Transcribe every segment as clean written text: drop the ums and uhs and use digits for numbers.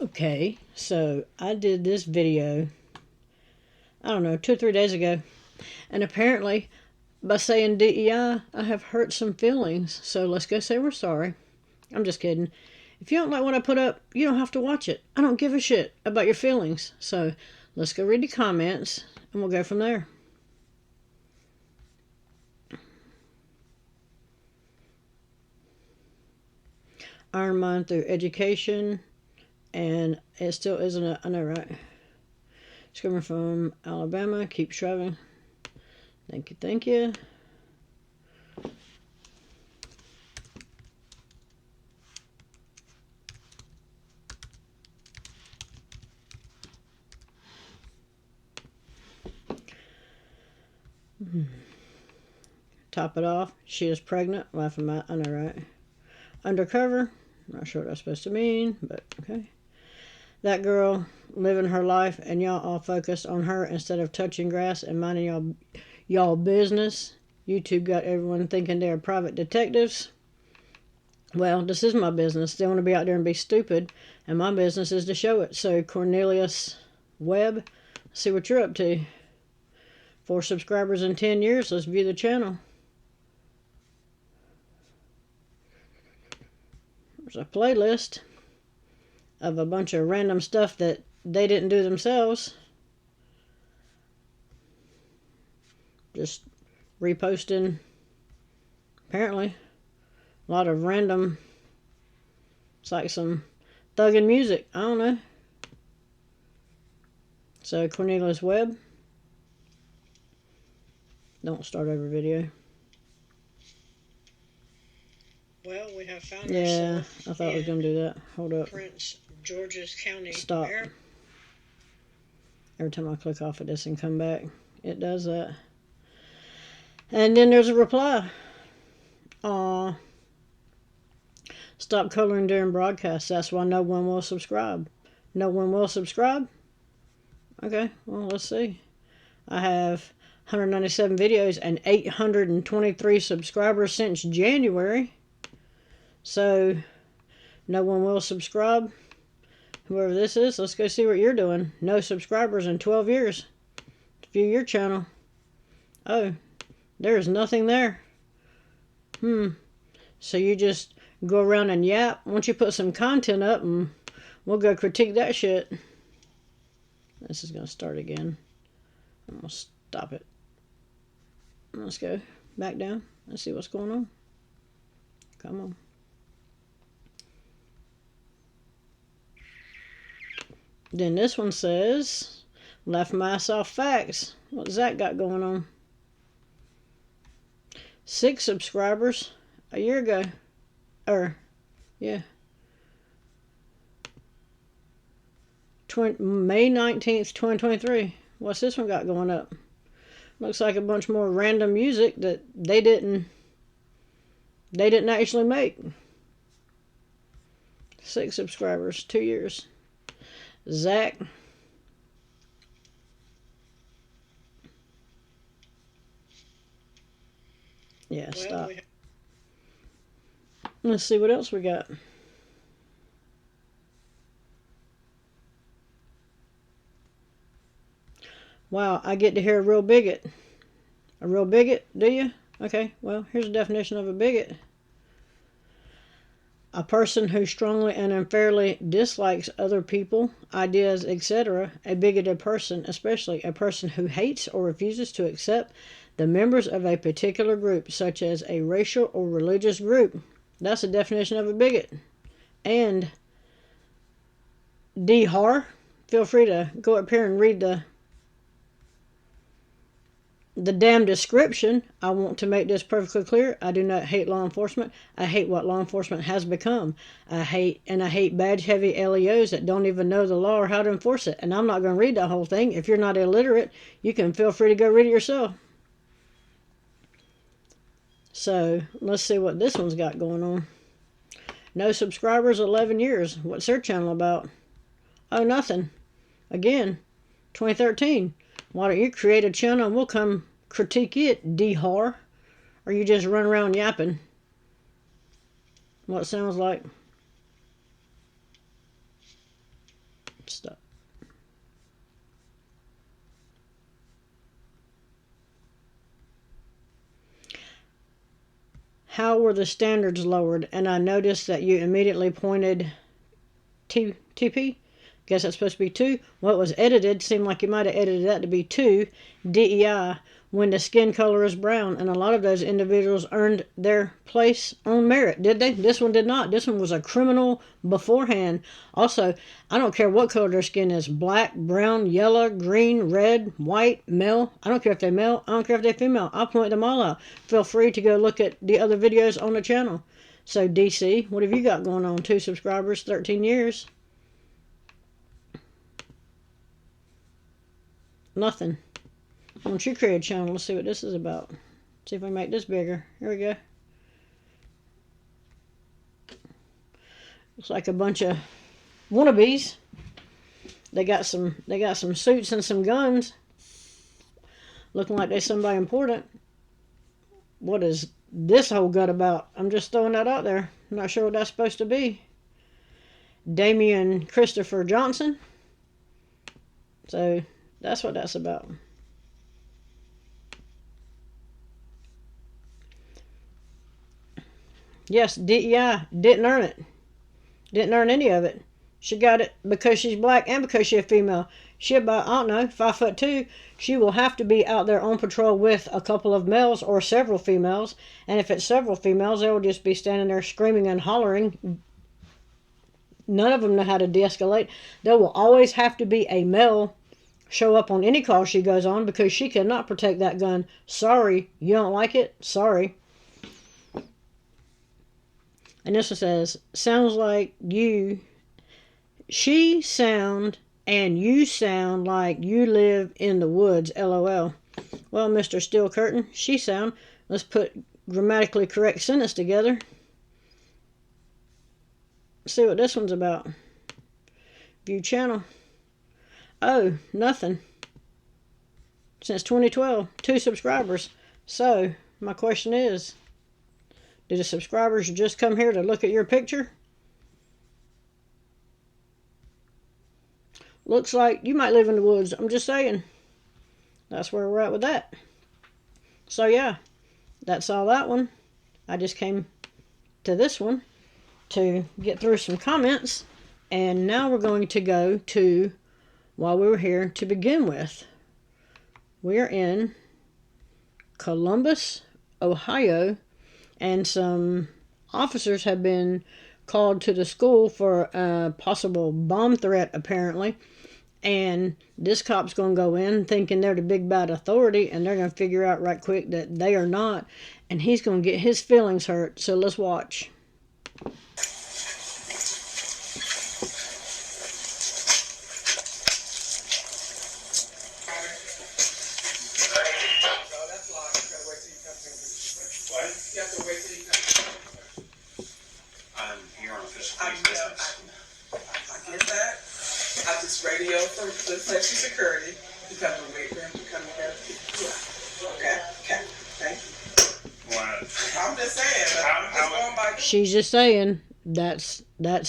Okay, so I did this video, I don't know, 2 or 3 days ago. And apparently, by saying DEI, I have hurt some feelings. So let's go say we're sorry. I'm just kidding. If you don't like what I put up, you don't have to watch it. I don't give a shit about your feelings. So let's go read the comments and we'll go from there. Earn mine through education, and it still isn't I know, right? It's coming from Alabama. Keep shoving. Thank you, thank you. Top it off. She is pregnant. Laughing at, I know, right? Undercover. Not sure what that's supposed to mean, but okay. That girl living her life, and y'all all focused on her instead of touching grass and minding y'all business. YouTube got everyone thinking they're private detectives. Well, this is my business. They want to be out there and be stupid, and my business is to show it. So Cornelius Webb, see what you're up to. 4 subscribers in 10 years. Let's view the channel. There's a playlist of a bunch of random stuff that they didn't do themselves. Just reposting, apparently, a lot of random, it's like some thugging music. I don't know. So Cornelius Webb. Don't start over video. Well, we have found ourselves. I thought I was going to do that. Hold up. Prince George's County. Stop. Every time I click off of this and come back, it does that. And then there's a reply. Aw. Stop coloring during broadcasts. That's why no one will subscribe. No one will subscribe? Okay, well, let's see. I have 197 videos and 823 subscribers since January. So, no one will subscribe. Whoever this is, let's go see what you're doing. No subscribers in 12 years. View your channel. Oh, there's nothing there. So you just go around and yap. Once you put some content up, and we'll go critique that shit. This is going to start again. I'm going to stop it. Let's go back down. Let's see what's going on. Come on. Then this one says, left my ass off facts. What's that got going on? 6 subscribers a year ago. Yeah. May 19th, 2023. What's this one got going up? Looks like a bunch more random music that they didn't actually make. 6 subscribers, 2 years. Zach. Yeah, stop. Let's see what else we got. Wow, I get to hear a real bigot. A real bigot, do you? Okay, well, here's a definition of a bigot. A person who strongly and unfairly dislikes other people, ideas, etc. A bigoted person, especially a person who hates or refuses to accept the members of a particular group, such as a racial or religious group. That's a definition of a bigot. And D. Har, feel free to go up here and read the damn description. I want to make this perfectly clear. I do not hate law enforcement. I hate what law enforcement has become. I hate badge-heavy LEOs that don't even know the law or how to enforce it. And I'm not going to read that whole thing. If you're not illiterate, you can feel free to go read it yourself. So, let's see what this one's got going on. No subscribers, 11 years. What's their channel about? Oh, nothing. Again, 2013. Why don't you create a channel and we'll come critique it, D-Har? Or you just run around yapping? What it sounds like. how were the standards lowered? And I noticed that you immediately pointed TP. Guess that's supposed to be 2. Well, it was edited. Seemed like you might have edited that to be 2 DEI when the skin color is brown. And a lot of those individuals earned their place on merit, did they? This one did not. This one was a criminal beforehand. Also, I don't care what color their skin is. Black, brown, yellow, green, red, white, male. I don't care if they're male. I don't care if they're female. I'll point them all out. Feel free to go look at the other videos on the channel. So, DC, what have you got going on? 2 subscribers, 13 years. Nothing. Why don't you create a channel? Let's see what this is about. See if we make this bigger. Here we go. Looks like a bunch of wannabes. They got some suits and some guns. Looking like they're somebody important. What is this whole gut about? I'm just throwing that out there. I'm not sure what that's supposed to be. Damian Christopher Johnson. So that's what that's about. Yes, DEI didn't earn it. Didn't earn any of it. She got it because she's black and because she's a female. She about, I don't know, 5'2". She will have to be out there on patrol with a couple of males or several females. And if it's several females, they will just be standing there screaming and hollering. None of them know how to de-escalate. There will always have to be a male show up on any call she goes on because she cannot protect that gun. Sorry, you don't like it? Sorry. And this one says, sounds like you, she sound, and you sound like you live in the woods, LOL. Well, Mr. Steel Curtain, she sound. Let's put grammatically correct sentence together. See what this one's about. View channel. Oh, nothing. Since 2012, 2 subscribers. So, my question is, did the subscribers just come here to look at your picture? Looks like you might live in the woods. I'm just saying. That's where we're at with that. So yeah, that's all that one. I just came to this one to get through some comments. And now we're going to go to, while we were here to begin with, we're in Columbus, Ohio. And some officers have been called to the school for a possible bomb threat, apparently. And this cop's going to go in thinking they're the big bad authority, and they're going to figure out right quick that they are not. And he's going to get his feelings hurt. So let's watch. Radio from the Fletcher Security. You come to wait for him to come here. Yeah. Okay. Thank you. What? I'm just saying. Just going by. She's just saying that's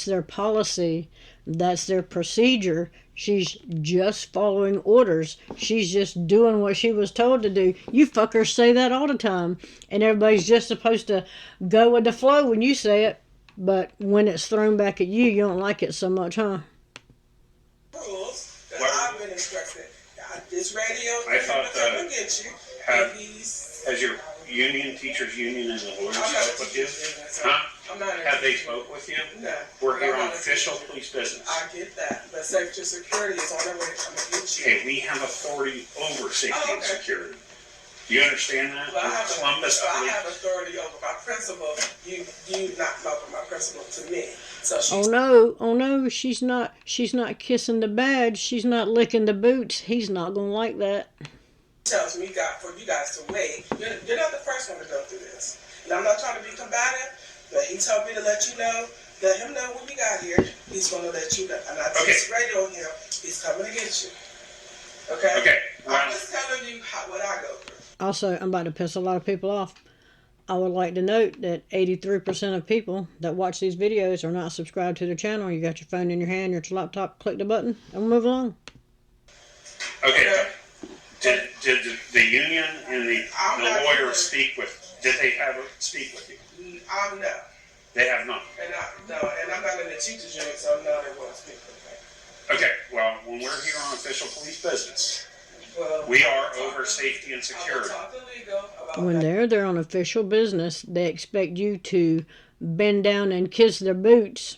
their policy. That's their procedure. She's just following orders. She's just doing what she was told to do. You fuckers say that all the time. And everybody's just supposed to go with the flow when you say it. But when it's thrown back at you, you don't like it so much, huh? Rules that I've been instructed. This radio I thought come get you. Has your union, teachers union, and the lawyers spoke with you? Huh? I'm not Have they spoke with you? No. We're here on official police business. I get that, but safety security is on their way to come and get you. Okay, we have authority over safety and security. Do you understand that? Well, I have Police. authority over my principal. You not over my principal to me. So Oh no, she's not kissing the badge, she's not licking the boots. He's not gonna like that. Tells me for you guys to wait. You're not the first one to go through this. And I'm not trying to be combative, but he told me to let you know, let him know when you got here, he's gonna let you know. And I just radio him, he's coming to get you. Okay? Okay. Well, I'm just telling you what I go through. Also, I'm about to piss a lot of people off. I would like to note that 83% of people that watch these videos are not subscribed to the channel. You got your phone in your hand, your laptop, click the button, and we'll move along. Okay. Did the union and the lawyer speak with? Did they speak with you? No. They have not. And I'm not in the teacher's unit, so no, they won't speak for me. Okay, well, when we're here on official police business, Well, we are over safety and I will security. talk to legal about When that. they're there on official business, they expect you to bend down and kiss their boots.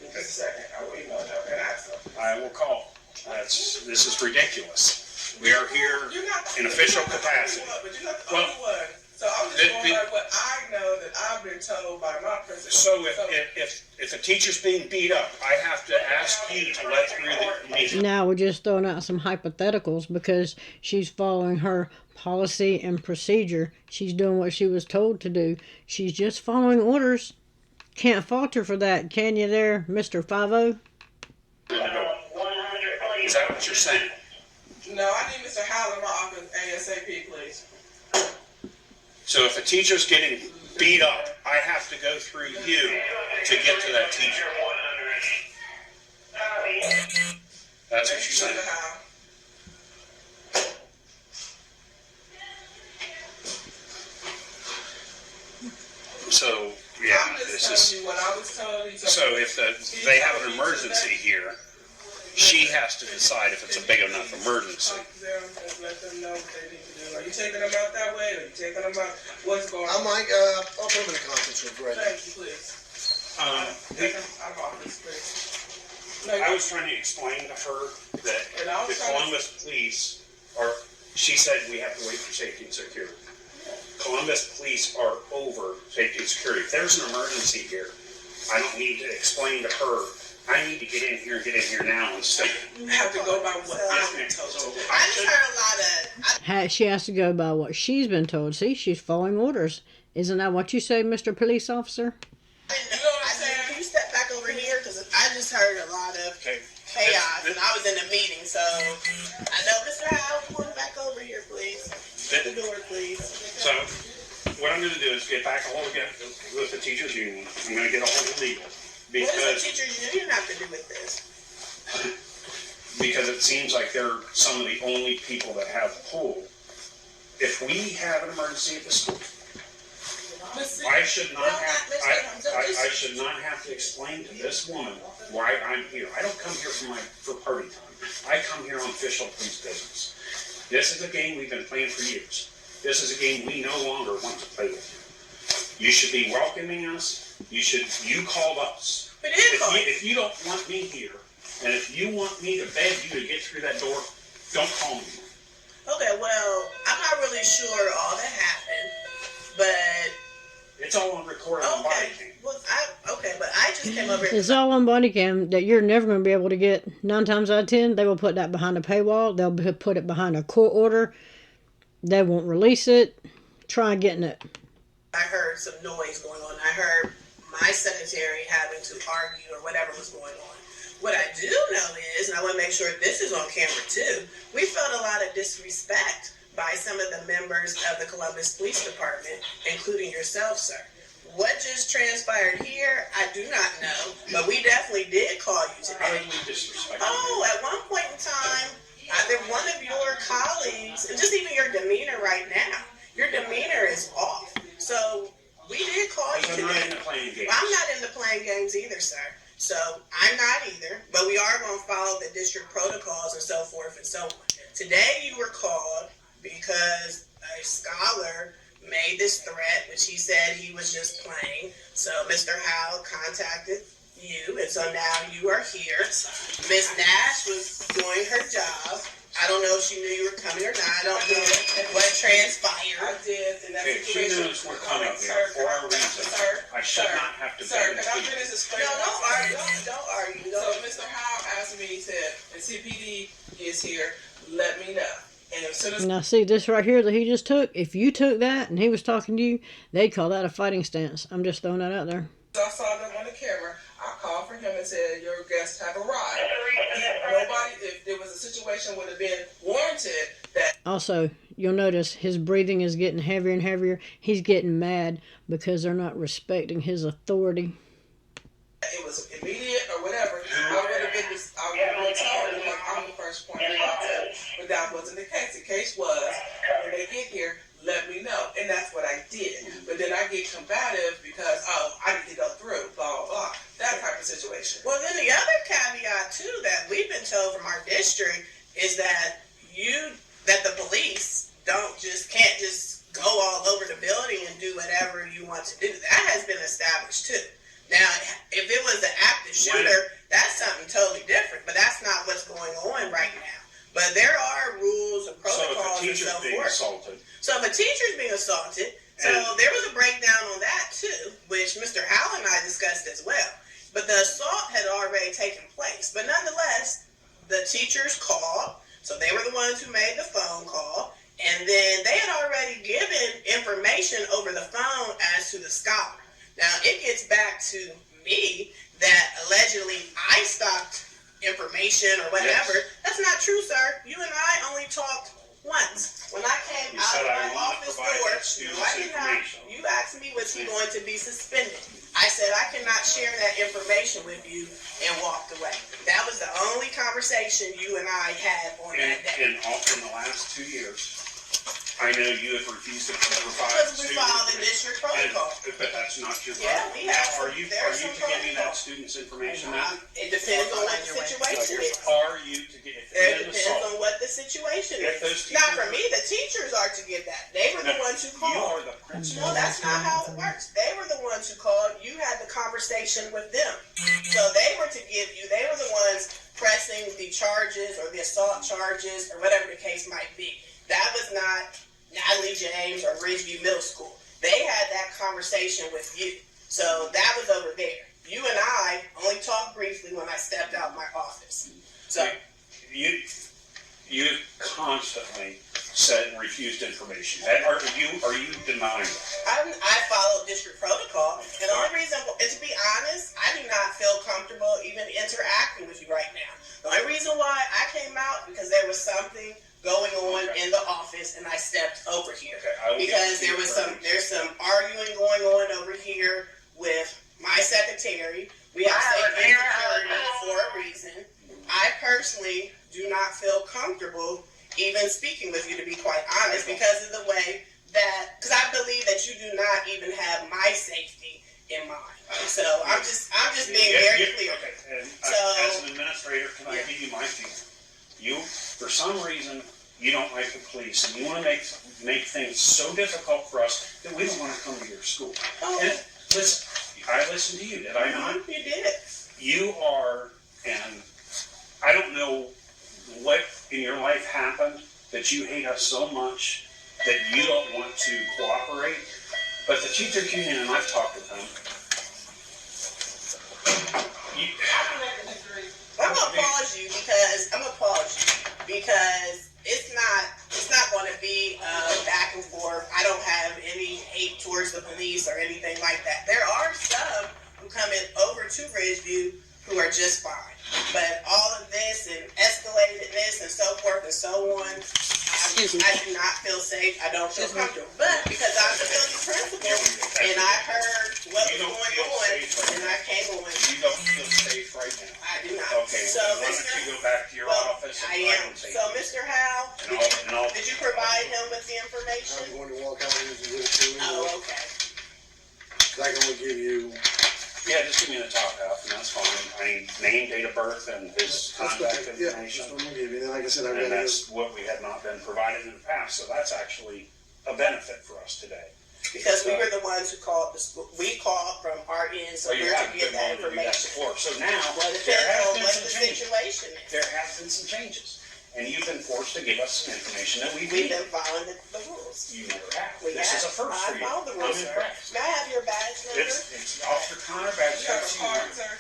Just a second. I will email them and ask them. I will call. This is ridiculous. We are here You're not, in official you're not the only capacity. one, but you're not the Well, only one. So I'm just going by what I know that I've been told by my principal. So if a teacher's being beat up, I have to ask you to let through the meeting. Now we're just throwing out some hypotheticals because she's following her policy and procedure. She's doing what she was told to do. She's just following orders. Can't fault her for that, can you there, Mr. 50? Is that what you're saying? No, I need Mr. Howell in my office ASAP, please. So if a teacher's getting beat up, I have to go through you to get to that teacher. That's what you're saying. Mr. Howell. So yeah, I'm just this telling is. you what I was told. So if they have an emergency here, she has to decide if it's a big enough emergency. Let them know what they need to do. Are you taking them out that way? Are you taking them out? What's going on? I'm like, I'll put them in the conference room, right? Thank you, please. Take them out of office, please. No, I was trying to explain to her that And I was the trying to- Columbus police are, she said we have to wait for safety and security. Columbus police are over safety and security. If there's an emergency here, I don't need to explain to her, I need to get in here now and stay. You have to go by what I've been told to do. I just heard a lot of. She has to go by what she's been told. See, she's following orders. Isn't that what you say, Mr. Police Officer? You know what I'm saying? Can you step back over here? Because I just heard a lot of Okay. chaos, and I was in a meeting, so I know Mr. Howell, come on back over here, please. Shut the door, please. So, what I'm gonna do is get back a hold again with the teachers union. I'm gonna get a hold of legal. What does Because the teacher's union have to do with this? because it seems like they're some of the only people that have pull. If we have an emergency at the school, I should not have, I should not have to explain to this woman why I'm here. I don't come here for party time. I come here on official police business. This is a game we've been playing for years. This is a game we no longer want to play with you. You should be welcoming us. You called us. We did call you. If you don't want me here, and if you want me to beg you to get through that door, don't call me. Okay, well, I'm not really sure all that happened, but It's all on recording on body okay. cam. Well, but I just came over here. It's all on body cam that you're never going to be able to get. 9 times out of 10, they will put that behind a paywall. They'll put it behind a court order. They won't release it. Try getting it. I heard some noise going on. I heard my secretary having to argue or whatever was going on. What I do know is, and I want to make sure this is on camera too, we felt a lot of disrespect by some of the members of the Columbus Police Department, including yourself, sir. What just transpired here, I do not know, but we definitely did call you How today. did we disrespect you? Oh, at one point in time, one of your colleagues, and just even your demeanor right now, your demeanor is off. So we did call you I'm not today. into playing games. Well, I'm not into playing games either, sir. So I'm not either. But we are going to follow the district protocols and so forth and so on. Today you were called because a scholar made this threat, which he said he was just playing. So Mr. Howell contacted you, and so now you are here. Miss Nash was doing her job. I don't know if she knew you were coming or not. I don't know what transpired. I did, and that's Okay, she knows we're coming here for a reason. I should not have to Sir, beg can I you. finish this No, don't argue. Don't argue. So Don't. Mr. Howell asked me, he said, the CPD is here, let me know. And as soon as Now, see this right here that he just took? If you took that and he was talking to you, they'd call that a fighting stance. I'm just throwing that out there. I saw them on the camera, I called for him and said, your guests have arrived. Nobody, if there was a situation would have been warranted that Also, you'll notice his breathing is getting heavier and heavier. He's getting mad because they're not respecting his authority. it was immediate or whatever, I would have been told because I'm the first point of contact. But that wasn't the case. The case was when they get here, let me know. And that's what I did. But then I get combative because, oh, I need to go through, blah, blah, blah. That type of situation. Well, then the other caveat, too, that we've been told from our district is that the police can't just go all over the building and do whatever you want to do. That has been established, too. Now, if it was an active shooter, that's something totally different. But that's not what's going on right now. But there are rules and protocols and so forth. So if a teacher's being assaulted, so there was a breakdown on that too, which Mr. Howell and I discussed as well. But the assault had already taken place. But nonetheless, the teachers called, so they were the ones who made the phone call, and then they had already given information over the phone as to the scholar. Now, it gets back to me that allegedly I stopped information or whatever. Yes. That's not true, sir. You and I only talked once. When I came out of my office door, no, I did not. You asked me, was he going to be suspended? I said I cannot share that information with you and walked away. That was the only conversation you and I had on that day. In the last 2 years, I know you have refused to provide. Because we followed the district protocol. But that's not your problem. Yeah, we have. Are you to give me that student's information now? It depends on what the situation is. Are you to get it depends on what the situation is. Not for me, the teachers are to get that. They were the ones who called. You are the principal. No, that's not how it works. They were the ones who called. You had the conversation with them. So they were to give you, they were the ones pressing the charges or the assault charges or whatever the case might be. That was not Natalie James or Ridgeview Middle School. They had that conversation with you. So that was over there. You and I only talked briefly when I stepped out my office. So you constantly said refused information. Are you denying that? I follow district protocol, and the only reason, and to be honest, I do not feel comfortable even interacting with you right now. The only reason why I came out because there was something going on in the office, and I stepped over here because there's some arguing going on over here with my secretary. We have safety and security for a reason. I personally do not feel comfortable even speaking with you, to be quite honest, because of the way that, because I believe that you do not even have my safety in mind. So I'm just being very clear. Okay. And as an administrator, can I give you my feeling? You, for some reason, you don't like the police, and you want to make things so difficult for us that we don't want to come to your school. Oh. And listen, I listened to you, did I not? You did. You are, and I don't know what in your life happened that you hate us so much that you don't want to cooperate. But the teachers union, and I've talked with them. I'm gonna pause you because it's not going to be back and forth. I don't have any hate towards the police or anything like that. There are some who come in over to Ridgeview who are just fine. But all of this and escalatedness and so forth and so on, I do not feel safe. I don't feel comfortable. But because I'm the building principal and I heard what was going on and I came on. You don't feel safe right now? I do not. Okay, so why don't you go back to your office and I am. So Mr. Howe, did you provide him with the information? I'm going to walk out and give it to him. Oh, okay. I can only give you... Yeah, just give me the top half, and that's fine. I mean, name, date of birth, and his contact information. Yeah, that's what I'm going to give you. And like I said, and that's what we had not been provided in the past, so that's actually a benefit for us today. Because we were the ones who called the school. We called from our end, so we're to get that information. So now, there has been some changes. There have been some changes. And you've been forced to give us some information that we've been following the rules. You never have. This is a first for you. I follow the rules, sir. May I have your badge number? It's Officer Connor badge 1300.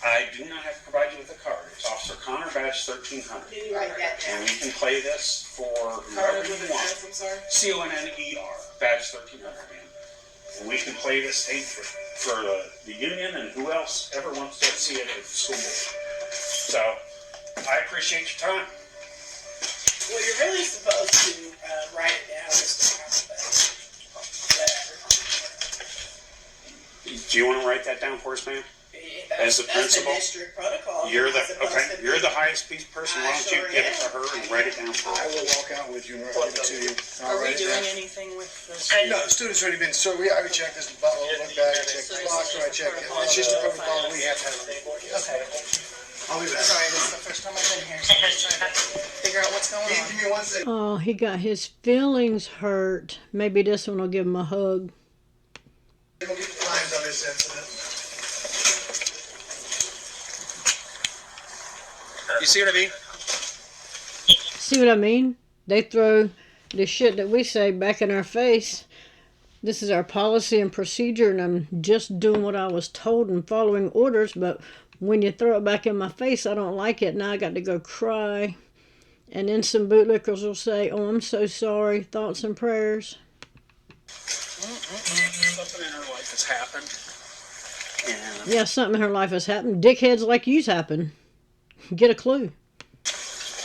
I do not have to provide you with a card. It's Officer Connor badge 1300. Can you write that down? And we can play this for whoever you want. CONNER badge 1300, man. And we can play this tape for the union and who else ever wants to see it at the school board. So I appreciate your time. Well, you're really supposed to write it down, Mr. House, but whatever. Do you want to write that down for us, ma'am? As the principal, district protocol. you're the supposed to You're be. the highest piece person. Why don't you sure give it am. to her and write it down for I her? will walk out with you and give it to you. Are we doing it? anything with the No, the student's already been, so I already checked this bottle, look back, I checked the locker, I checked it. It's just a protocol, we have to have it. Okay. I'll be back. Sorry, this is the first time I've been here, so I'm just trying to figure out what's going on. Give me 1 second. Oh, he got his feelings hurt. Maybe this one will give him a hug. We'll get the lines on this incident. You see what I mean? See what I mean? They throw the shit that we say back in our face. This is our policy and procedure, and I'm just doing what I was told and following orders, but when you throw it back in my face, I don't like it. Now I got to go cry. And then some bootlickers will say, oh, I'm so sorry. Thoughts and prayers. Something in her life has happened. And Yeah, something in her life has happened. Dickheads like you's happened. Get a clue. I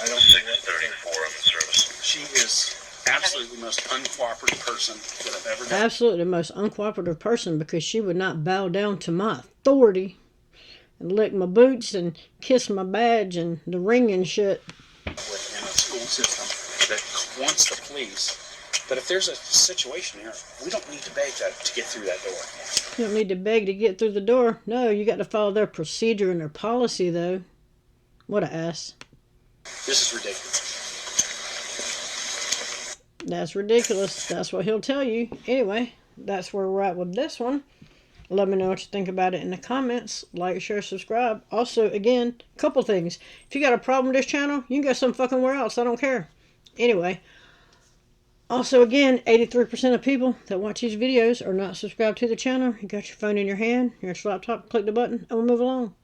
don't think that 34 on the service. She is absolutely the most uncooperative person that I've ever done. Absolutely the most uncooperative person, because she would not bow down to my authority and lick my boots and kiss my badge and the ring and shit. In a school system that wants to please. But if there's a situation here, we don't need to beg that to get through that door. You don't need to beg to get through the door. No, you got to follow their procedure and their policy, though. What a ass. This is ridiculous. That's ridiculous. That's what he'll tell you. Anyway, that's where we're at with this one. Let me know what you think about it in the comments. Like, share, subscribe. Also, again, couple things. If you got a problem with this channel, you can go some fucking where else. I don't care. Anyway. Also, again, 83% of people that watch these videos are not subscribed to the channel. You got your phone in your hand, your laptop, click the button, and we'll move along.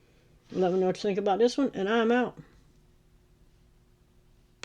Let me know what you think about this one, and I'm out.